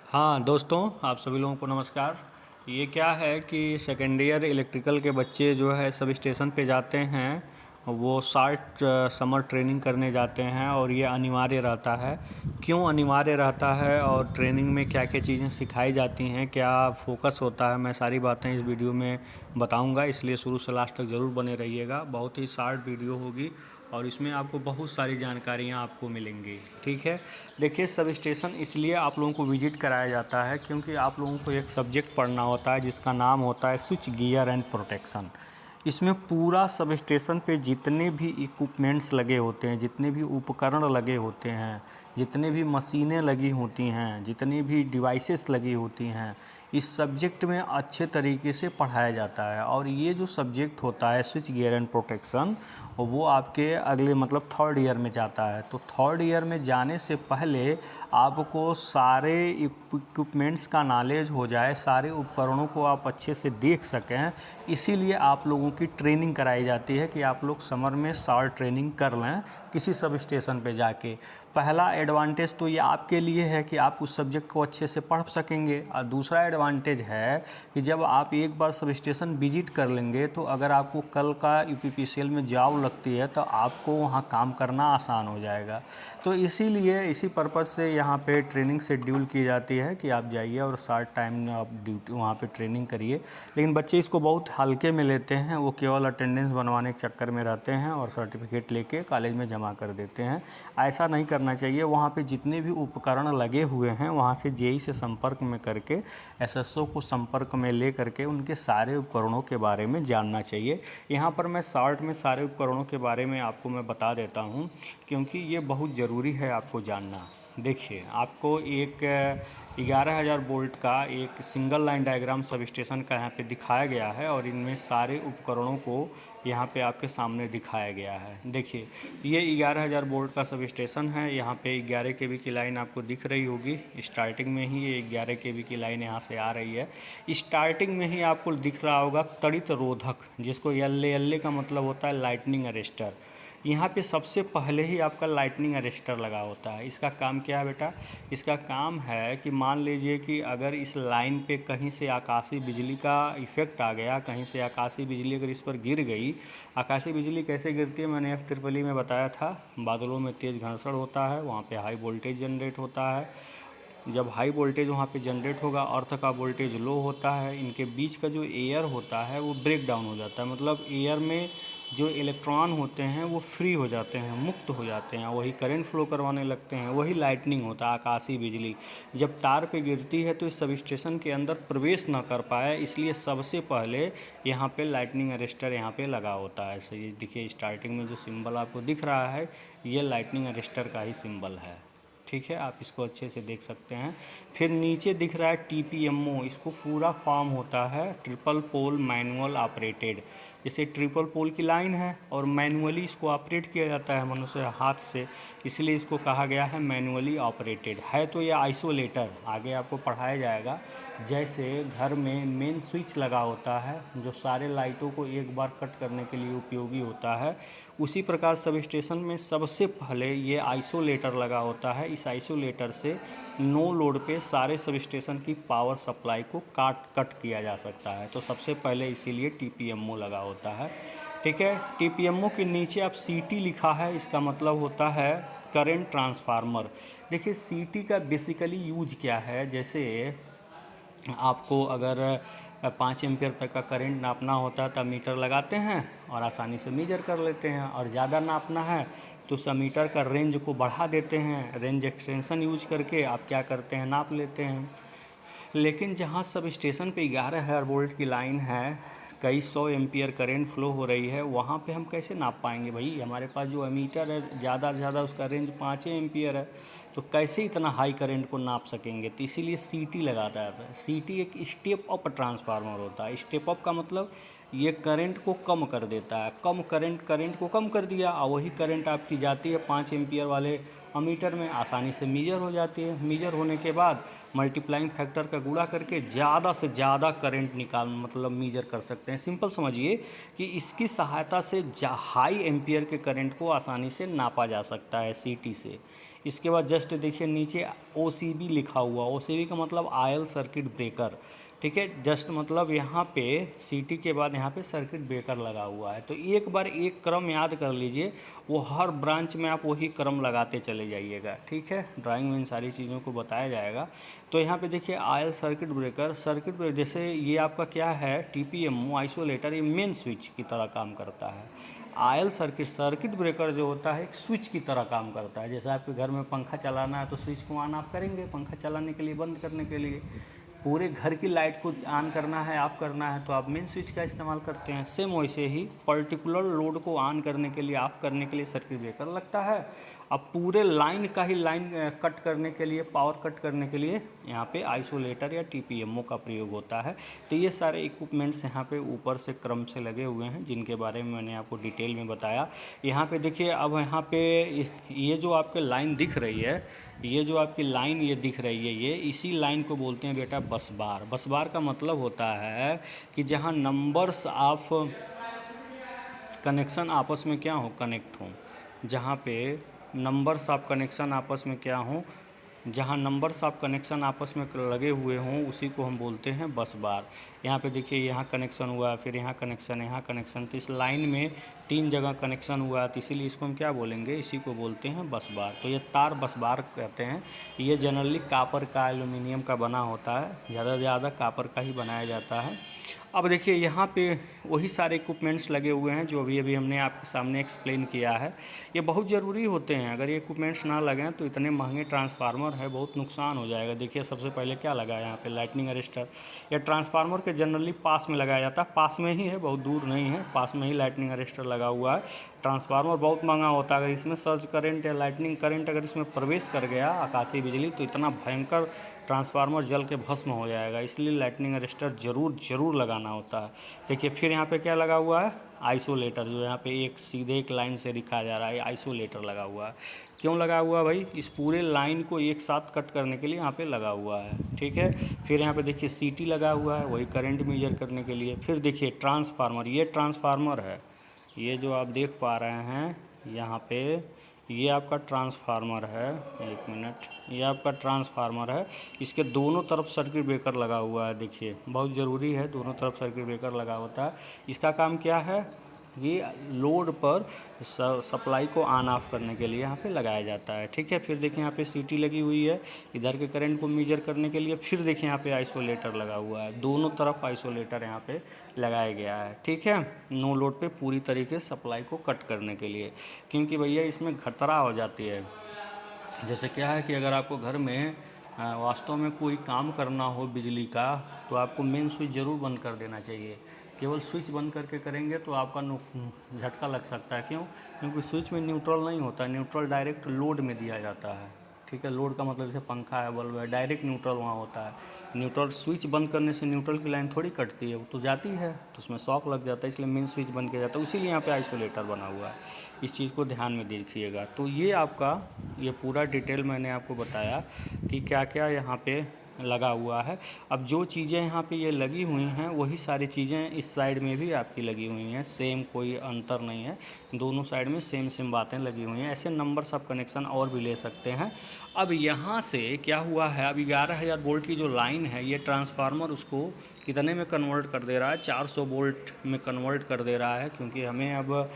हाँ दोस्तों, आप सभी लोगों को नमस्कार। ये क्या है कि सेकेंड ईयर इलेक्ट्रिकल के बच्चे जो है सब स्टेशन पे जाते हैं। वो शार्ट समर ट्रेनिंग करने जाते हैं और ये अनिवार्य रहता है। क्यों अनिवार्य रहता है और ट्रेनिंग में क्या क्या चीज़ें सिखाई जाती हैं, क्या फोकस होता है, मैं सारी बातें इस वीडियो में बताऊंगा। इसलिए शुरू से लास्ट तक ज़रूर बने रहिएगा। बहुत ही शार्ट वीडियो होगी और इसमें आपको बहुत सारी जानकारियाँ आपको मिलेंगी। ठीक है, देखिए सब स्टेशन इसलिए आप लोगों को विजिट कराया जाता है क्योंकि आप लोगों को एक सब्जेक्ट पढ़ना होता है जिसका नाम होता है स्विच गियर एंड प्रोटेक्शन। इसमें पूरा सब स्टेशन पे जितने भी इक्विपमेंट्स लगे होते हैं, जितने भी उपकरण लगे होते हैं, जितने भी मशीनें लगी होती हैं, जितनी भी डिवाइसेस लगी होती हैं, इस सब्जेक्ट में अच्छे तरीके से पढ़ाया जाता है। और ये जो सब्जेक्ट होता है स्विच गियर एंड प्रोटेक्शन, वो आपके अगले मतलब थर्ड ईयर में जाता है। तो थर्ड ईयर में जाने से पहले आपको सारे इक्विपमेंट्स का नॉलेज हो जाए, सारे उपकरणों को आप अच्छे से देख सकें, इसीलिए आप लोगों की ट्रेनिंग कराई जाती है कि आप लोग समर में शॉर्ट ट्रेनिंग कर लें किसी सब स्टेशन पे जाके। पहला एडवांटेज तो ये आपके लिए है कि आप उस सब्जेक्ट को अच्छे से पढ़ सकेंगे, और दूसरा एडवांटेज है कि जब आप एक बार सब स्टेशन विजिट कर लेंगे तो अगर आपको कल का यूपीपीसीएल में जॉब लगती है तो आपको वहाँ काम करना आसान हो जाएगा। तो इसीलिए इसी पर्पज़ से यहाँ पे ट्रेनिंग शेड्यूल की जाती है कि आप जाइए और शॉर्ट टाइम में आप ड्यूटी वहाँ पे ट्रेनिंग करिए। लेकिन बच्चे इसको बहुत हल्के में लेते हैं, वो केवल अटेंडेंस बनवाने के चक्कर में रहते हैं और सर्टिफिकेट लेके कॉलेज में जमा कर देते हैं। ऐसा नहीं करना चाहिए। वहाँ पे जितने भी उपकरण लगे हुए हैं वहाँ से जेई से संपर्क में करके, एसएसओ को संपर्क में ले करके उनके सारे उपकरणों के बारे में जानना चाहिए। यहाँ पर मैं शॉर्ट में सारे उपकरणों के बारे में आपको मैं बता देता हूँ क्योंकि ये बहुत ज़रूरी है आपको जानना। देखिए, आपको एक 11,000 वोल्ट का एक single line diagram sub station का यहाँ पे दिखाया गया है और इनमें सारे उपकरणों को यहाँ पे आपके सामने दिखाया गया है। देखिए, ये 11,000 वोल्ट का सब स्टेशन है। यहाँ पे 11 केवी की लाइन आपको दिख रही होगी। स्टार्टिंग में ही ये 11 केवी की लाइन यहाँ से आ रही है। स्टार्टिंग में ही आपको दिख रहा होगा तड़ित रोधक, जिसको एल का मतलब होता है लाइटनिंग अरेस्टर। यहाँ पे सबसे पहले ही आपका लाइटनिंग अरेस्टर लगा होता है। इसका काम क्या है बेटा? इसका काम है कि मान लीजिए कि अगर इस लाइन पे कहीं से आकाशीय बिजली का इफ़ेक्ट आ गया, कहीं से आकाशीय बिजली अगर इस पर गिर गई। आकाशीय बिजली कैसे गिरती है मैंने F3 में बताया था। बादलों में तेज़ घर्षण होता है, वहाँ पे हाई वोल्टेज जनरेट होता है। जब हाई वोल्टेज वहाँ पे जनरेट होगा, अर्थ का वोल्टेज लो होता है, इनके बीच का जो एयर होता है वो ब्रेक डाउन हो जाता है। मतलब एयर में जो इलेक्ट्रॉन होते हैं वो फ्री हो जाते हैं, मुक्त हो जाते हैं, वही करंट फ्लो करवाने लगते हैं। वही लाइटनिंग होता है, आकाशीय बिजली जब तार पे गिरती है तो इस सब स्टेशन के अंदर प्रवेश ना कर पाए, इसलिए सबसे पहले यहाँ पे लाइटनिंग अरेस्टर यहाँ पे लगा होता है। ये देखिए, स्टार्टिंग में जो सिंबल आपको दिख रहा है ये लाइटनिंग अरेस्टर का ही सिंबल है। ठीक है, आप इसको अच्छे से देख सकते हैं। फिर नीचे दिख रहा है TPMO, इसको पूरा फॉर्म होता है ट्रिपल पोल मैनुअल ऑपरेटेड। जैसे ट्रिपल पोल की लाइन है और मैनुअली इसको ऑपरेट किया जाता है मनुष्य हाथ से, इसलिए इसको कहा गया है मैनुअली ऑपरेटेड है। तो ये आइसोलेटर आगे आपको पढ़ाया जाएगा। जैसे घर में मेन स्विच लगा होता है जो सारे लाइटों को एक बार कट करने के लिए उपयोगी होता है, उसी प्रकार सब स्टेशन में सबसे पहले ये आइसोलेटर लगा होता है। इस आइसोलेटर से नो लोड पे सारे सब स्टेशन की पावर सप्लाई को कट किया जा सकता है। तो सबसे पहले इसीलिए TPMO लगा होता है। ठीक है, TPMO के नीचे आप CT लिखा है, इसका मतलब होता है करंट ट्रांसफार्मर। देखिए, CT का बेसिकली यूज क्या है, जैसे आपको अगर 5 एम्पियर तक का करंट नापना होता है तब मीटर लगाते हैं और आसानी से मेजर कर लेते हैं, और ज़्यादा नापना है तो सब मीटर का रेंज को बढ़ा देते हैं। रेंज एक्सटेंशन यूज करके आप क्या करते हैं, नाप लेते हैं। लेकिन जहाँ सब स्टेशन पे 11,000 वोल्ट की लाइन है, कई 100 एम्पियर करंट फ्लो हो रही है, वहाँ पे हम कैसे नाप पाएंगे भाई? हमारे पास जो एमीटर है ज़्यादा से ज़्यादा उसका रेंज 5 एम्पियर है, तो कैसे इतना हाई करंट को नाप सकेंगे? तो इसीलिए CT लगाता है। CT एक स्टेप अप ट्रांसफार्मर होता है। स्टेप अप का मतलब ये करंट को कम कर देता है। कम करंट को कम कर दिया और वही करंट आपकी जाती है 5 एम्पियर वाले अमीटर में, आसानी से मीजर हो जाती है। मीजर होने के बाद मल्टीप्लाइंग फैक्टर का गुणा करके ज़्यादा से ज़्यादा करंट मतलब मीजर कर सकते हैं। सिंपल समझिए कि इसकी सहायता से हाई एम्पियर के करंट को आसानी से नापा जा सकता है सीटी से। इसके बाद जस्ट देखिए नीचे OCB लिखा हुआ, OCB का मतलब आयल सर्किट ब्रेकर, ठीक है। जस्ट मतलब यहाँ पे सीटी के बाद यहाँ पे सर्किट ब्रेकर लगा हुआ है। तो एक बार एक क्रम याद कर लीजिए, वो हर ब्रांच में आप वही क्रम लगाते चले जाइएगा, ठीक है। ड्राइंग में इन सारी चीज़ों को बताया जाएगा। तो यहाँ पे देखिए आयल सर्किट ब्रेकर, जैसे ये आपका क्या है TPMO आइसोलेटर, ये मेन स्विच की तरह काम करता है। आयल सर्किट ब्रेकर जो होता है एक स्विच की तरह काम करता है। जैसे आपके घर में पंखा चलाना है तो स्विच को ऑन ऑफ करेंगे पंखा चलाने के लिए, बंद करने के लिए। पूरे घर की लाइट को ऑन करना है, ऑफ करना है तो आप मेन स्विच का इस्तेमाल करते हैं। सेम वैसे ही पर्टिकुलर लोड को ऑन करने के लिए, ऑफ करने के लिए सर्किट ब्रेकर लगता है। अब पूरे लाइन का ही लाइन कट करने के लिए, पावर कट करने के लिए यहाँ पे आइसोलेटर या TPMO का प्रयोग होता है। तो ये सारे इक्विपमेंट्स यहाँ पे ऊपर से क्रम से लगे हुए हैं, जिनके बारे में मैंने आपको डिटेल में बताया। यहाँ पे देखिए, अब यहाँ पे ये जो आपके लाइन दिख रही है, ये जो आपकी लाइन ये दिख रही है, ये इसी लाइन को बोलते हैं बेटा बस बार। बस बार का मतलब होता है कि जहाँ नंबर्स ऑफ कनेक्शन आपस में क्या हो, कनेक्ट हों। जहाँ पे नंबर्स ऑफ कनेक्शन आपस में क्या हों, जहाँ नंबर्स ऑफ कनेक्शन आपस में लगे हुए हों, उसी को हम बोलते हैं बस बार। यहाँ पे देखिए, यहाँ कनेक्शन हुआ, फिर यहाँ कनेक्शन, यहाँ कनेक्शन, तो इस लाइन में 3 जगह कनेक्शन हुआ, तो इसीलिए इसको हम क्या बोलेंगे, इसी को बोलते हैं बस बार। तो ये तार बस बार कहते हैं। ये जनरली कापर का, एल्युमिनियम का बना होता है, ज़्यादा से ज़्यादा कापर का ही बनाया जाता है। अब देखिए यहाँ पे वही सारे इक्विपमेंट्स लगे हुए हैं जो अभी हमने आपके सामने एक्सप्लेन किया है। ये बहुत ज़रूरी होते हैं, अगर ये इक्विपमेंट्स ना लगें तो इतने महंगे ट्रांसफार्मर है, बहुत नुकसान हो जाएगा। देखिए सबसे पहले क्या लगा है यहाँ पे, लाइटनिंग अरेस्टर। या ट्रांसफार्मर के जनरली पास में लगाया जाता है, पास में ही है, बहुत दूर नहीं है, पास में ही लाइटनिंग अरेस्टर लगा हुआ है। ट्रांसफार्मर बहुत महंगा होता है, अगर इसमें सर्ज करंट या लाइटनिंग करंट अगर इसमें प्रवेश कर गया, आकाशीय बिजली, तो इतना भयंकर ट्रांसफार्मर जल के भस्म हो जाएगा। इसलिए लाइटनिंग अरेस्टर ज़रूर लगाना होता है। देखिए फिर यहाँ पे क्या लगा हुआ है, आइसोलेटर, जो यहाँ पे एक सीधे एक लाइन से दिखाया जा रहा है, आइसोलेटर लगा हुआ है। क्यों लगा हुआ है भाई, इस पूरे लाइन को एक साथ कट करने के लिए यहाँ पे लगा हुआ है, ठीक है। फिर यहाँ पे देखिए सीटी लगा हुआ है, वही करंट मेजर करने के लिए। फिर देखिए ट्रांसफार्मर, ये ट्रांसफार्मर है, ये जो आप देख पा रहे हैं यहाँ पे, ये आपका ट्रांसफार्मर है। एक मिनट, ये आपका ट्रांसफार्मर है, इसके दोनों तरफ सर्किट ब्रेकर लगा हुआ है। देखिए बहुत ज़रूरी है, दोनों तरफ सर्किट ब्रेकर लगा होता है। इसका काम क्या है, ये लोड पर सप्लाई को ऑन ऑफ करने के लिए यहाँ पे लगाया जाता है, ठीक है। फिर देखिए यहाँ पे सीटी लगी हुई है इधर के करंट को मेजर करने के लिए। फिर देखिए यहाँ पे आइसोलेटर लगा हुआ है, दोनों तरफ आइसोलेटर यहाँ पे लगाया गया है, ठीक है। नो लोड पे पूरी तरीके से सप्लाई को कट करने के लिए, क्योंकि भैया इसमें खतरा हो जाती है। जैसे क्या है कि अगर आपको घर में वास्तव में कोई काम करना हो बिजली का, तो आपको मेन स्विच ज़रूर बंद कर देना चाहिए। केवल स्विच बंद करके करेंगे तो आपका झटका लग सकता है। क्यों, क्योंकि स्विच में न्यूट्रल नहीं होता है, न्यूट्रल डायरेक्ट लोड में दिया जाता है, ठीक है। लोड का मतलब जैसे पंखा है, बल्ब है, डायरेक्ट न्यूट्रल वहाँ होता है। न्यूट्रल स्विच बंद करने से न्यूट्रल की लाइन थोड़ी कटती है, वो तो जाती है, तो उसमें शॉक लग जाता है, इसलिए मेन स्विच बंद किया जाता है। इसीलिए यहाँ पे आइसोलेटर बना हुआ है, इस चीज़ को ध्यान में देखिएगा। तो ये आपका ये पूरा डिटेल मैंने आपको बताया कि क्या क्या यहाँ पे लगा हुआ है। अब जो चीज़ें यहाँ पे ये लगी हुई हैं, वही सारी चीज़ें इस साइड में भी आपकी लगी हुई हैं, सेम, कोई अंतर नहीं है, दोनों साइड में सेम बातें लगी हुई हैं। ऐसे नंबर्स ऑफ कनेक्शन और भी ले सकते हैं। अब यहाँ से क्या हुआ है, अब 11,000 वोल्ट की जो लाइन है, ये ट्रांसफार्मर उसको कितने में कन्वर्ट कर दे रहा है, 400 वोल्ट में कन्वर्ट कर दे रहा है। क्योंकि हमें अब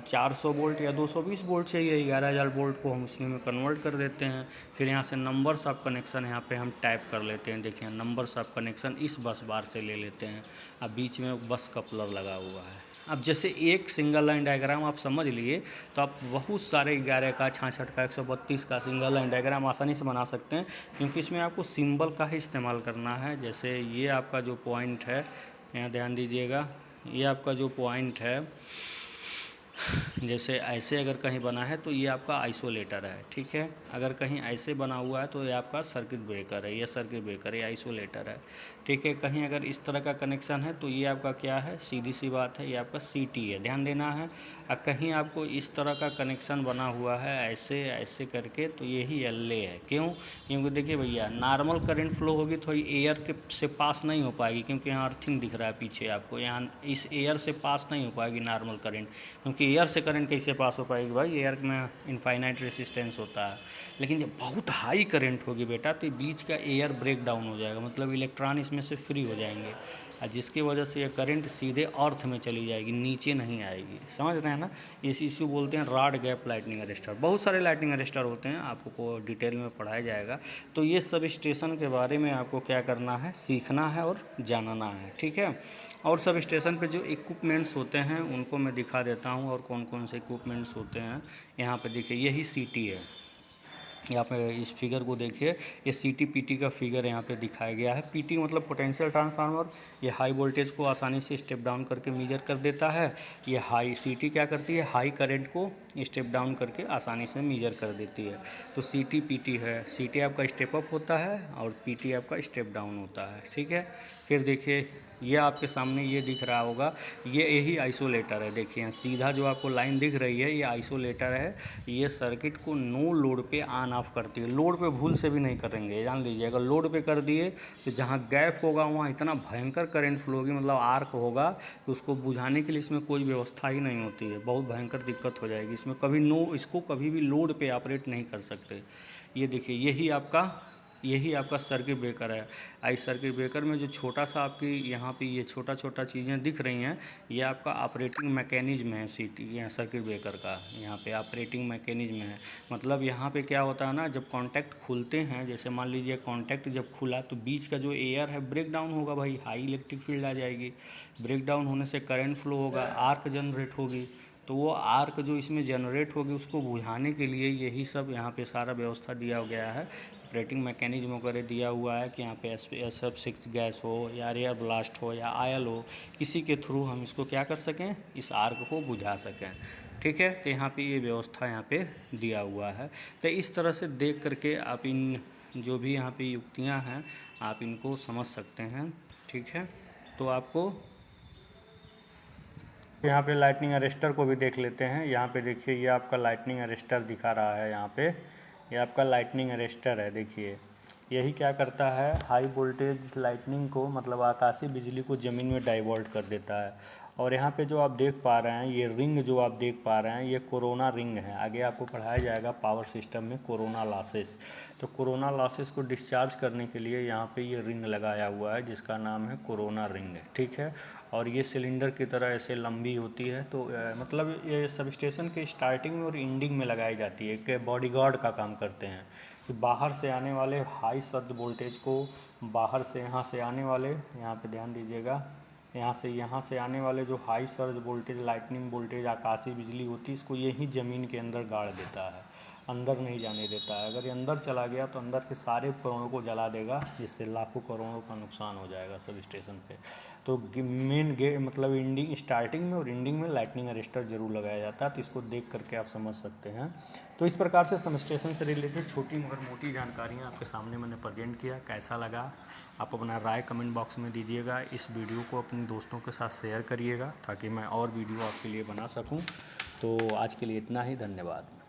400 वोल्ट या 220 वोल्ट चाहिए, 11,000 वोल्ट को हम उसी में कन्वर्ट कर देते हैं। फिर यहाँ से नंबर्स ऑफ कनेक्शन यहाँ पे हम टाइप कर लेते हैं। देखिए नंबर्स ऑफ कनेक्शन इस बस बार से ले लेते हैं। अब बीच में बस कपलर लगा हुआ है। अब जैसे एक सिंगल लाइन डायग्राम आप समझ लिए, तो आप बहुत सारे 11 का, 66 का, 132 का सिंगल लाइन डायग्राम आसानी से बना सकते हैं। क्योंकि इसमें आपको सिंबल का ही इस्तेमाल करना है। जैसे ये आपका जो पॉइंट है, यहाँ ध्यान दीजिएगा, ये आपका जो पॉइंट है, जैसे ऐसे अगर कहीं बना है तो ये आपका आइसोलेटर है, ठीक है। अगर कहीं ऐसे बना हुआ है तो ये आपका सर्किट ब्रेकर है, ये सर्किट ब्रेकर है, आइसोलेटर है, ठीक है। कहीं अगर इस तरह का कनेक्शन है तो ये आपका क्या है, सीधी सी बात है, ये आपका सीटी है, ध्यान देना है। और कहीं आपको इस तरह का कनेक्शन बना हुआ है ऐसे ऐसे करके तो यही एलए है। क्यों? क्योंकि देखिए भैया, नॉर्मल करंट फ्लो होगी तो एयर के से पास नहीं हो पाएगी, क्योंकि यहाँ अर्थिंग दिख रहा है पीछे आपको, यहाँ इस एयर से पास नहीं हो पाएगी नॉर्मल करंट, क्योंकि एयर से करंट कैसे पास हो पाएगी भाई, एयर में इनफाइनाइट रेसिस्टेंस होता है। लेकिन जब बहुत हाई करंट होगी बेटा तो बीच का एयर ब्रेक डाउन हो जाएगा, मतलब इलेक्ट्रॉन इसमें से फ्री हो जाएंगे, और जिसकी वजह से ये करंट सीधे अर्थ में चली जाएगी, नीचे नहीं आएगी। समझ रहे हैं ना? इस इश्यू बोलते हैं रॉड गैप लाइटनिंग अरेस्टर। बहुत सारे लाइटनिंग अरेस्टर होते हैं, आपको डिटेल में पढ़ाया जाएगा। तो ये सब स्टेशन के बारे में आपको क्या करना है, सीखना है और जानना है, ठीक है। और सब स्टेशन पे जो इक्विपमेंट्स होते हैं उनको मैं दिखा देता हूँ, और कौन कौन से इक्विपमेंट्स होते हैं। यहाँ पे देखिए, यही सीटी है, यहाँ पे इस फिगर को देखिए, ये सीटी पीटी का फिगर यहाँ पे दिखाया गया है। पीटी मतलब पोटेंशियल ट्रांसफार्मर, ये हाई वोल्टेज को आसानी से स्टेप डाउन करके मेजर कर देता है। ये हाई सीटी क्या करती है, हाई करंट को स्टेप डाउन करके आसानी से मेजर कर देती है। तो सीटी पीटी है, सीटी आपका स्टेप अप होता है और पीटी आपका स्टेप डाउन होता है, ठीक है। फिर देखिए, ये आपके सामने ये दिख रहा होगा, ये यही आइसोलेटर है। देखिए सीधा जो आपको लाइन दिख रही है, ये आइसोलेटर है। ये सर्किट को नो लोड पे ऑन ऑफ करती है। लोड पे भूल से भी नहीं करेंगे, जान लीजिए। अगर लोड पे कर दिए तो जहाँ गैप होगा वहाँ इतना भयंकर करंट फ्लो होगी, मतलब आर्क होगा, तो उसको बुझाने के लिए इसमें कोई व्यवस्था ही नहीं होती है। बहुत भयंकर दिक्कत हो जाएगी इसमें। इसको कभी भी लोड पे ऑपरेट नहीं कर सकते। ये देखिए, यही आपका सर्किट ब्रेकर है। इस सर्किट ब्रेकर में जो छोटा सा आपकी यहाँ पे ये छोटा छोटा चीज़ें दिख रही हैं, ये आपका ऑपरेटिंग मैकेनिज्म है सीटी यहाँ सर्किट ब्रेकर का। यहाँ पे ऑपरेटिंग मैकेनिज्म है, मतलब यहाँ पे क्या होता है ना, जब कॉन्टैक्ट खुलते हैं, जैसे मान लीजिए कॉन्टैक्ट जब खुला तो बीच का जो एयर है ब्रेक डाउन होगा भाई, हाई इलेक्ट्रिक फील्ड आ जाएगी। ब्रेक डाउन होने से करंट फ्लो होगा, आर्क जनरेट होगी। तो वो आर्क जो इसमें जनरेट होगी उसको बुझाने के लिए यही सब यहाँ पे सारा व्यवस्था दिया गया है। ऑपरेटिंग मैकेनिज्म वगैरह दिया हुआ है कि यहाँ पे SF6 गैस हो या एयर ब्लास्ट हो या आयल हो, किसी के थ्रू हम इसको क्या कर सकें, इस आर्क को बुझा सकें, ठीक है। तो यहाँ पे ये व्यवस्था यहाँ पे दिया हुआ है। तो इस तरह से देख करके आप इन जो भी यहाँ पे युक्तियाँ हैं आप इनको समझ सकते हैं, ठीक है। तो आपको यहाँ पे लाइटनिंग अरेस्टर को भी देख लेते हैं। यहाँ पे देखिए, ये आपका लाइटनिंग अरेस्टर दिखा रहा है यहाँ पे, ये आपका लाइटनिंग अरेस्टर है। देखिए यही क्या करता है, हाई वोल्टेज लाइटनिंग को, मतलब आकाशीय बिजली को ज़मीन में डाइवर्ट कर देता है। और यहाँ पे जो आप देख पा रहे हैं, ये रिंग जो आप देख पा रहे हैं, ये कोरोना रिंग है। आगे आपको पढ़ाया जाएगा पावर सिस्टम में कोरोना लॉसेस। तो कोरोना लॉसेस को डिस्चार्ज करने के लिए यहाँ पे ये रिंग लगाया हुआ है, जिसका नाम है कोरोना रिंग, ठीक है। और ये सिलेंडर की तरह ऐसे लंबी होती है। तो मतलब ये सब स्टेशन के स्टार्टिंग में और एंडिंग में लगाई जाती है, कि बॉडीगार्ड का काम करते हैं, कि बाहर से आने वाले हाई सर्ज वोल्टेज को, बाहर से यहाँ से आने वाले, यहाँ पे ध्यान दीजिएगा, यहाँ से आने वाले जो high surge voltage, lightning voltage, आकाशीय बिजली होती है, इसको यही ज़मीन के अंदर गाड़ देता है, अंदर नहीं जाने देता है। अगर ये अंदर चला गया तो अंदर के सारे उपकरणों को जला देगा, जिससे लाखों करोड़ों का नुकसान हो जाएगा सब स्टेशन पे। तो मेन गेट मतलब एंडिंग, स्टार्टिंग में और एंडिंग में लाइटनिंग अरेस्टर जरूर लगाया जाता है। तो इसको देख करके आप समझ सकते हैं। तो इस प्रकार से सब स्टेशन से रिलेटेड छोटी मगर मोटी जानकारियाँ आपके सामने मैंने प्रेजेंट किया। कैसा लगा आप अपना राय कमेंट बॉक्स में दीजिएगा। इस वीडियो को अपने दोस्तों के साथ शेयर करिएगा, ताकि मैं और वीडियो आपके लिए बना सकूँ। तो आज के लिए इतना ही, धन्यवाद।